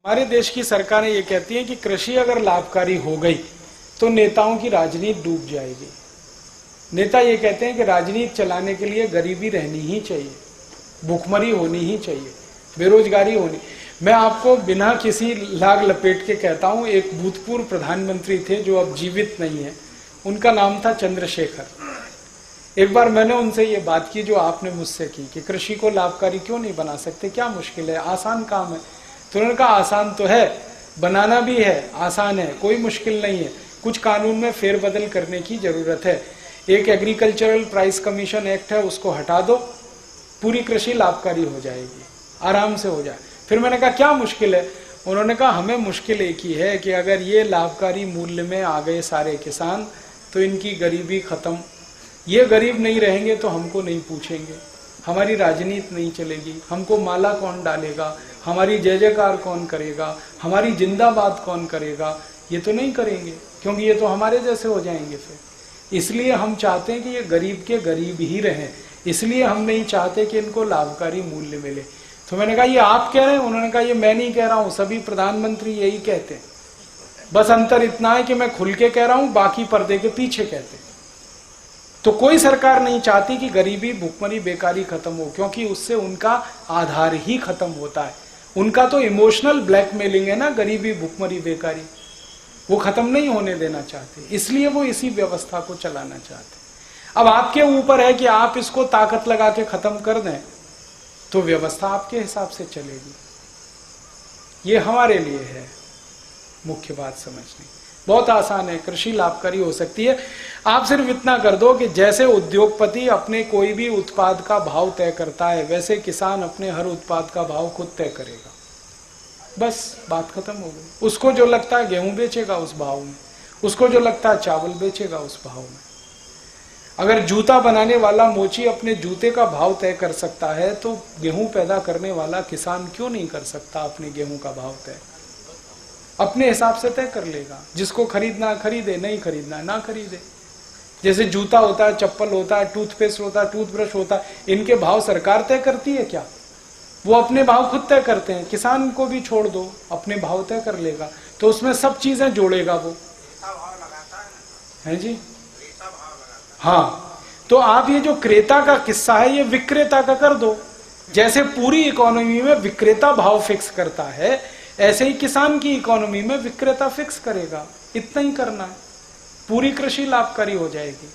हमारे देश की सरकारें ये कहती हैं कि कृषि अगर लाभकारी हो गई तो नेताओं की राजनीति डूब जाएगी। नेता ये कहते हैं कि राजनीति चलाने के लिए गरीबी रहनी ही चाहिए, भूखमरी होनी ही चाहिए, बेरोजगारी होनी। मैं आपको बिना किसी लाग लपेट के कहता हूं, एक भूतपूर्व प्रधानमंत्री थे जो अब जीवित नहीं है, उनका नाम था चंद्रशेखर। एक बार मैंने उनसे ये बात की जो आपने मुझसे की कि कृषि को लाभकारी क्यों नहीं बना सकते, क्या मुश्किल है, आसान काम है। तो उन्होंने कहा आसान तो है, बनाना भी है, आसान है, कोई मुश्किल नहीं है, कुछ कानून में फेरबदल करने की जरूरत है। एक एग्रीकल्चरल प्राइस कमीशन एक्ट है, उसको हटा दो, पूरी कृषि लाभकारी हो जाएगी, आराम से हो जाए। फिर मैंने कहा क्या मुश्किल है? उन्होंने कहा हमें मुश्किल एक ही है कि अगर ये लाभकारी मूल्य में आ गए सारे किसान तो इनकी गरीबी खत्म। ये गरीब नहीं रहेंगे तो हमको नहीं पूछेंगे, हमारी राजनीति नहीं चलेगी, हमको माला कौन डालेगा, हमारी जय जयकार कौन करेगा, हमारी जिंदाबाद कौन करेगा, ये तो नहीं करेंगे, क्योंकि ये तो हमारे जैसे हो जाएंगे। फिर इसलिए हम चाहते हैं कि ये गरीब के गरीब ही रहें, इसलिए हम नहीं चाहते कि इनको लाभकारी मूल्य मिले। तो मैंने कहा ये आप कह रहे हैं? उन्होंने कहा ये मैं नहीं कह रहा हूं, सभी प्रधानमंत्री यही कहते हैं, बस अंतर इतना है कि मैं खुल के कह रहा हूं, बाकी पर्दे के पीछे कहते हैं। तो कोई सरकार नहीं चाहती कि गरीबी, भुखमरी, बेकारी खत्म हो, क्योंकि उससे उनका आधार ही खत्म होता है। उनका तो इमोशनल ब्लैकमेलिंग है ना, गरीबी, भुखमरी, बेकारी, वो खत्म नहीं होने देना चाहते, इसलिए वो इसी व्यवस्था को चलाना चाहते। अब आपके ऊपर है कि आप इसको ताकत लगा के खत्म कर दें तो व्यवस्था आपके हिसाब से चलेगी। ये हमारे लिए है मुख्य बात समझनी। बहुत आसान है, कृषि लाभकारी हो सकती है। आप सिर्फ इतना कर दो कि जैसे उद्योगपति अपने कोई भी उत्पाद का भाव तय करता है, वैसे किसान अपने हर उत्पाद का भाव खुद तय करेगा, बस बात खत्म हो गई। उसको जो लगता है गेहूं बेचेगा उस भाव में, उसको जो लगता है चावल बेचेगा उस भाव में। अगर जूता बनाने वाला मोची अपने जूते का भाव तय कर सकता है तो गेहूं पैदा करने वाला किसान क्यों नहीं कर सकता अपने गेहूं का भाव तय? अपने हिसाब से तय कर लेगा, जिसको खरीदना खरीदे, नहीं खरीदना ना खरीदे। जैसे जूता होता है, चप्पल होता है, टूथपेस्ट होता है, टूथब्रश होता है, इनके भाव सरकार तय करती है क्या? वो अपने भाव खुद तय करते हैं। किसान को भी छोड़ दो, अपने भाव तय कर लेगा, तो उसमें सब चीजें जोड़ेगा वो, है जी। हाँ, तो आप ये जो क्रेता का किस्सा है ये विक्रेता का कर दो। जैसे पूरी इकोनॉमी में विक्रेता भाव फिक्स करता है, ऐसे ही किसान की इकोनॉमी में विक्रेता फिक्स करेगा। इतना ही करना है, पूरी कृषि लाभकारी हो जाएगी।